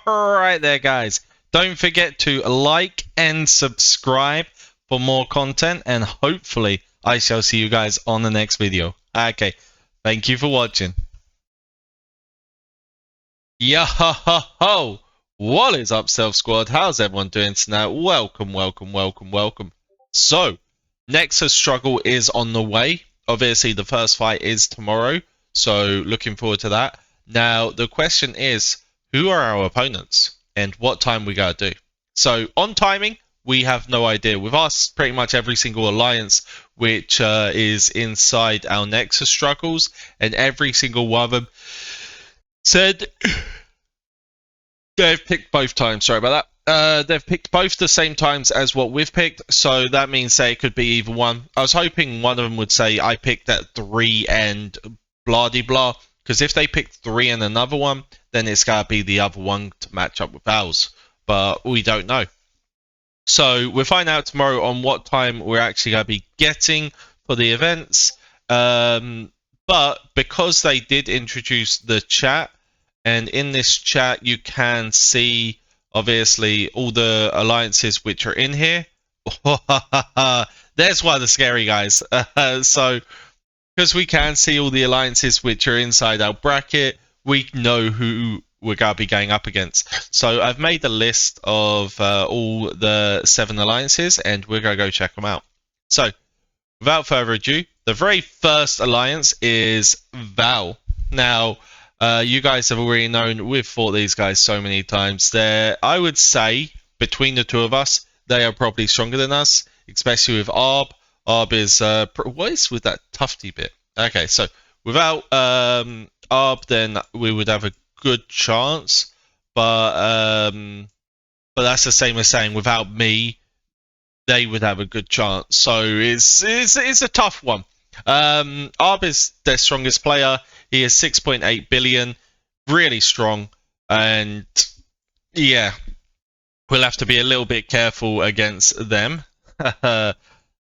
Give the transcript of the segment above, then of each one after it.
Alright there, guys. Don't forget to like and subscribe for more content, and hopefully I shall see you guys on the next video. Okay, thank you for watching. Yo ho ho ho! What is up, Stealth Squad? How's everyone doing tonight? Welcome. So, Nexus struggle is on the way. Obviously, the first fight is tomorrow, so looking forward to that. Now, the question is, who are our opponents and what time we gotta do? So, on timing, we have no idea. We've asked pretty much every single alliance which is inside our Nexus struggles, and every single one of them said they've picked both times. Sorry about that. They've picked both the same times as what we've picked, so that means it could be either one. I was hoping one of them would say I picked at 3 and blah de blah, because if they picked 3 and another one, then it's gotta be the other one to match up with ours. But we don't know. So we'll find out tomorrow on what time we're actually gonna be getting for the events. But because they did introduce the chat, and in this chat you can see obviously all the alliances which are in here. There's one of the scary guys. So because we can see all the alliances which are inside our bracket, we know who we're going to be going up against. So I've made a list of all the 7 alliances, and we're going to go check them out. So without further ado, the very first alliance is Val. Now, you guys have already known, we've fought these guys so many times. I would say, between the two of us, they are probably stronger than us, especially with Arb. Arb is, what is with that tufty bit? Okay, so without Arb, then we would have a good chance, but that's the same as saying without me, they would have a good chance. So it's a tough one. Arb is their strongest player. He is 6.8 billion, really strong, and yeah, we'll have to be a little bit careful against them.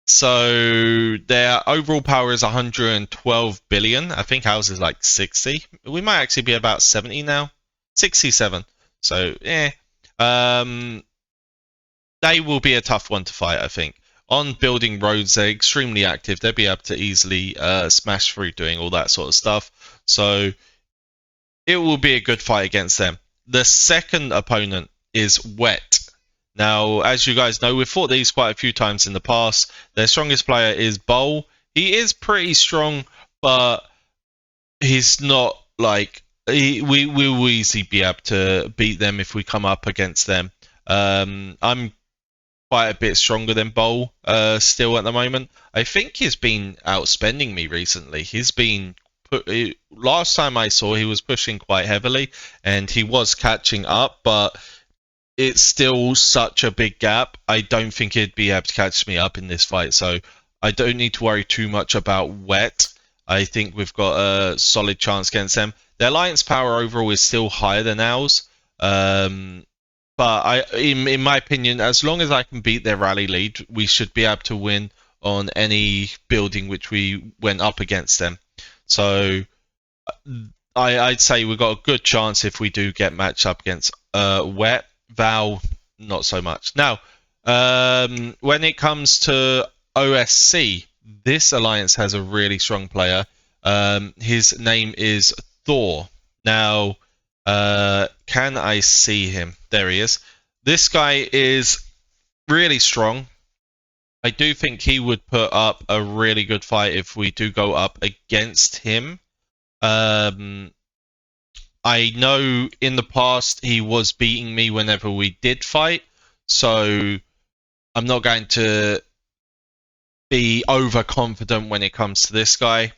So their overall power is 112 billion. I think ours is like 60. We might actually be about 70 now. 67. So, yeah. They will be a tough one to fight, I think. On building roads, they're extremely active. They'll be able to easily smash through doing all that sort of stuff. So, it will be a good fight against them. The second opponent is Wet. Now, as you guys know, we've fought these quite a few times in the past. Their strongest player is Bowl. He is pretty strong, but he's not like... we will easily be able to beat them if we come up against them. I'm quite a bit stronger than Bowl still at the moment. I think he's been outspending me recently. He's been... last time I saw, he was pushing quite heavily, and he was catching up, but... it's still such a big gap. I don't think he'd be able to catch me up in this fight, so I don't need to worry too much about Wet. I think we've got a solid chance against them. Their alliance power overall is still higher than ours, but in my opinion, as long as I can beat their rally lead, we should be able to win on any building which we went up against them. So I'd say we've got a good chance if we do get matched up against Wet. Val, not so much. Now, when it comes to OSC, this alliance has a really strong player. His name is Thor. Now, can I see him? There he is. This guy is really strong. I do think he would put up a really good fight if we do go up against him. I know in the past he was beating me whenever we did fight, so I'm not going to be overconfident when it comes to this guy.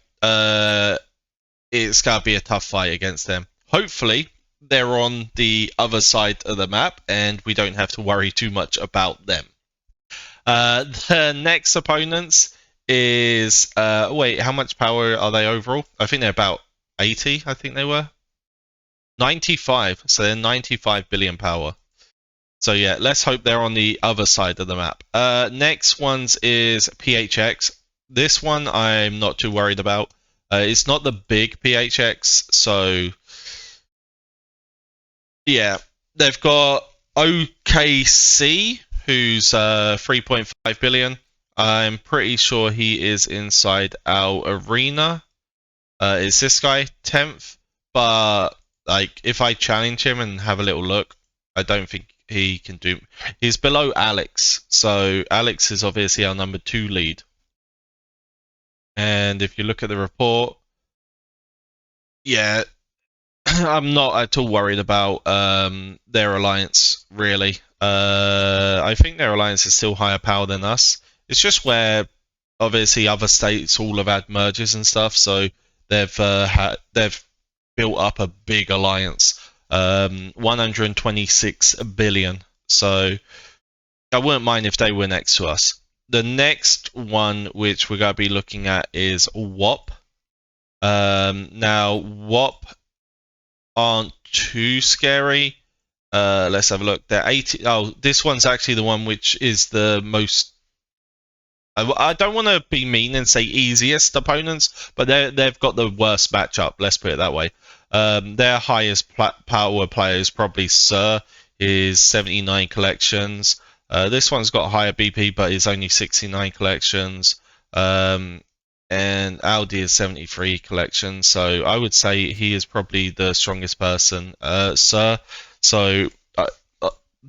It's going to be a tough fight against them. Hopefully, they're on the other side of the map, and we don't have to worry too much about them. The next opponents is... wait, how much power are they overall? I think they're about 80, I think they were. 95, so they're 95 billion power. So yeah, let's hope they're on the other side of the map. Next ones is PHX. This one I'm not too worried about. It's not the big PHX, so yeah, They've got OKC, who's 3.5 billion. I'm pretty sure he is inside our arena. Is this guy 10th? But like, if I challenge him and have a little look, I don't think he can do. He's below Alex, so Alex is obviously our number 2 lead. And if you look at the report, yeah, I'm not at all worried about their alliance, really. I think their alliance is still higher power than us. It's just where obviously other states all have had mergers and stuff, so they've built up a big alliance, 126 billion. So I wouldn't mind if they were next to us. The next one which we're going to be looking at is WAP. Now WAP aren't too scary. Let's have a look. They're 80. Oh, this one's actually the one which is the most. I don't want to be mean and say easiest opponents, but they've got the worst matchup. Let's put it that way. Their highest power player is probably Sir, is 79 collections. This one's got higher BP, but is only 69 collections. And Audi is 73 collections. So I would say he is probably the strongest person, Sir. So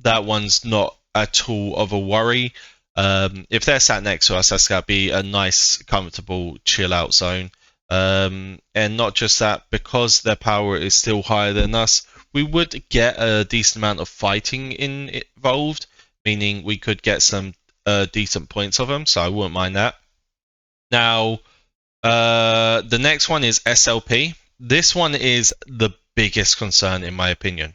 that one's not at all of a worry. If they're sat next to us, that's going to be a nice, comfortable, chill out zone. And not just that, because their power is still higher than us, we would get a decent amount of fighting involved, meaning we could get some decent points of them, so I wouldn't mind that. Now, the next one is SLP. This one is the biggest concern, in my opinion.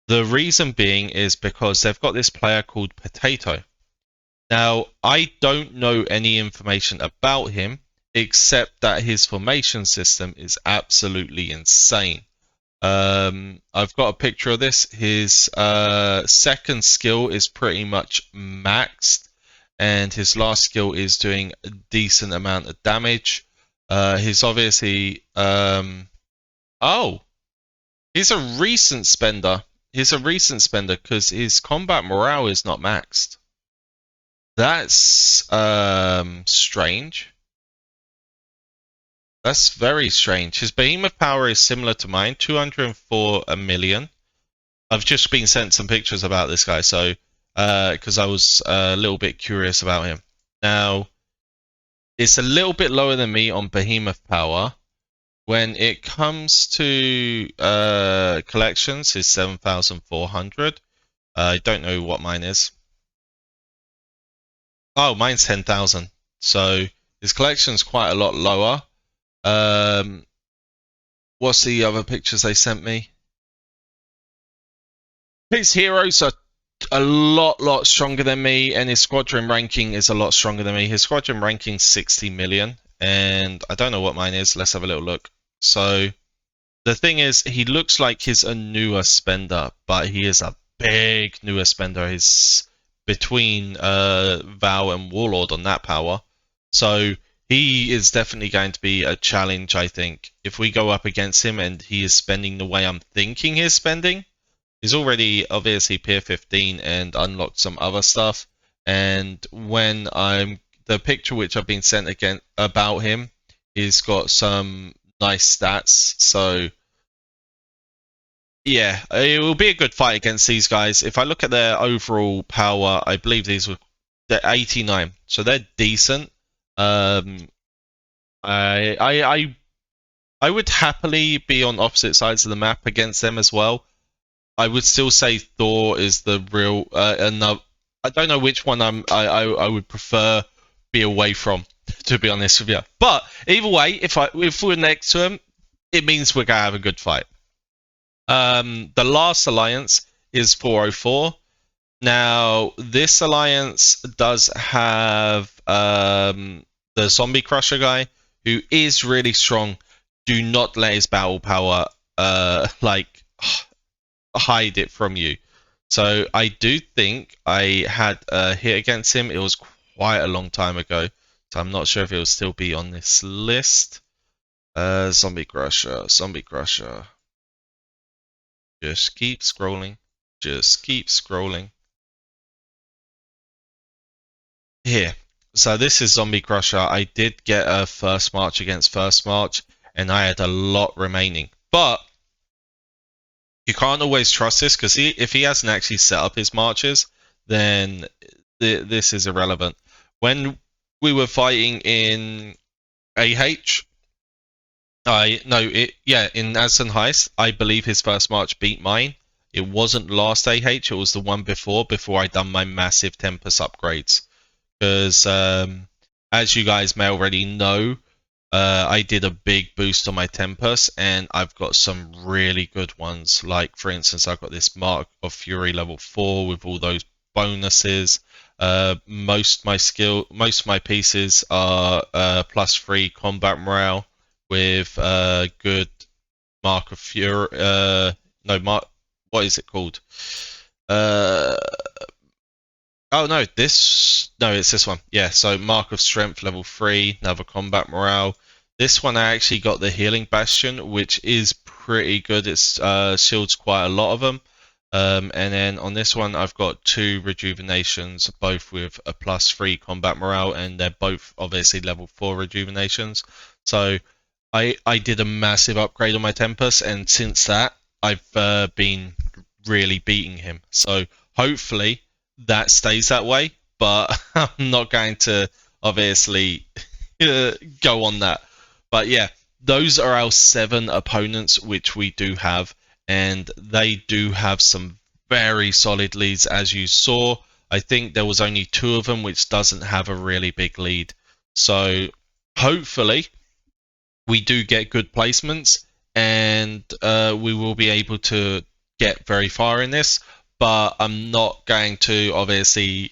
The reason being is because they've got this player called Potato. Now, I don't know any information about him, except that his formation system is absolutely insane. I've got a picture of this. His second skill is pretty much maxed, and his last skill is doing a decent amount of damage. He's obviously oh, he's a recent spender. He's a recent spender because his combat morale is not maxed. That's strange. That's very strange. His behemoth power is similar to mine, 204 a million. I've just been sent some pictures about this guy, so because I was a little bit curious about him. Now, it's a little bit lower than me on behemoth power. When it comes to collections, it's 7,400. I don't know what mine is. Oh, mine's 10,000. So his collection's quite a lot lower. What's the other pictures they sent me? His heroes are a lot stronger than me, and his squadron ranking is a lot stronger than me. His squadron ranking 60 million, and I don't know what mine is. Let's have a little look. So the thing is, he looks like he's a newer spender, but he is a big newer spender. He's between Val and Warlord on that power. So he is definitely going to be a challenge, I think. If we go up against him and he is spending the way I'm thinking he's spending, he's already obviously tier 15 and unlocked some other stuff. And when the picture which I've been sent again about him, he's got some nice stats. So yeah, it will be a good fight against these guys. If I look at their overall power, I believe they're 89, so they're decent. I would happily be on opposite sides of the map against them as well. I would still say Thor is the real. I don't know which one I would prefer be away from, to be honest with you. But either way, if we're next to him, it means we're gonna have a good fight. The last alliance is 404. Now, this alliance does have the Zombie Crusher guy, who is really strong. Do not let his battle power hide it from you. So I do think I had a hit against him. It was quite a long time ago, so I'm not sure if it will still be on this list. Zombie Crusher. Just keep scrolling. just keep scrolling. Here. So this is Zombie Crusher. I did get a first march against first march, and I had a lot remaining. But you can't always trust this, because if he hasn't actually set up his marches, then this is irrelevant. When we were fighting in AH, in Aston Heist, I believe his first march beat mine. It wasn't last AH, it was the one before I done my massive Tempest upgrades. Because as you guys may already know, I did a big boost on my Tempest, and I've got some really good ones. Like, for instance, I've got this Mark of Fury level 4 with all those bonuses. Most of my pieces are +3 combat morale with good Mark of Fury. What is it called? It's this one. Yeah, so Mark of Strength level 3, another combat morale. This one I actually got the Healing Bastion, which is pretty good. It shields quite a lot of them. And then on this one, I've got 2 rejuvenations, both with a +3 combat morale, and they're both obviously level 4 rejuvenations. So I did a massive upgrade on my Tempest, and since that, I've been really beating him. So hopefully that stays that way, but I'm not going to obviously go on that. But yeah, those are our 7 opponents which we do have, and they do have some very solid leads, as you saw. I think there was only 2 of them which doesn't have a really big lead. So hopefully we do get good placements, and we will be able to get very far in this. But I'm not going to obviously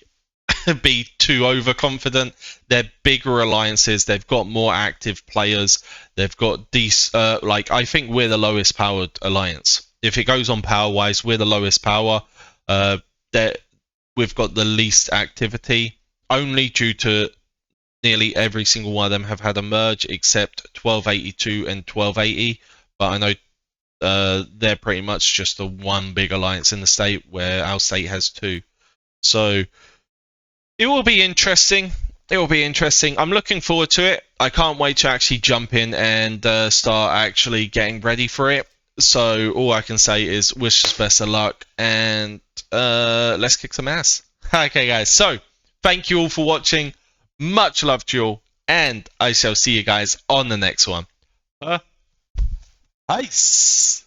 be too overconfident. They're bigger alliances. They've got more active players. They've got these. I think we're the lowest powered alliance. If it goes on power wise, we're the lowest power. We've got the least activity, only due to nearly every single one of them have had a merge except 1282 and 1280. But I know they're pretty much just the one big alliance in the state, where our state has 2. So it will be interesting. It will be interesting. I'm looking forward to it. I can't wait to actually jump in and start actually getting ready for it. So all I can say is wish us best of luck, and let's kick some ass. Okay, guys. So thank you all for watching. Much love to you all, and I shall see you guys on the next one. Peace.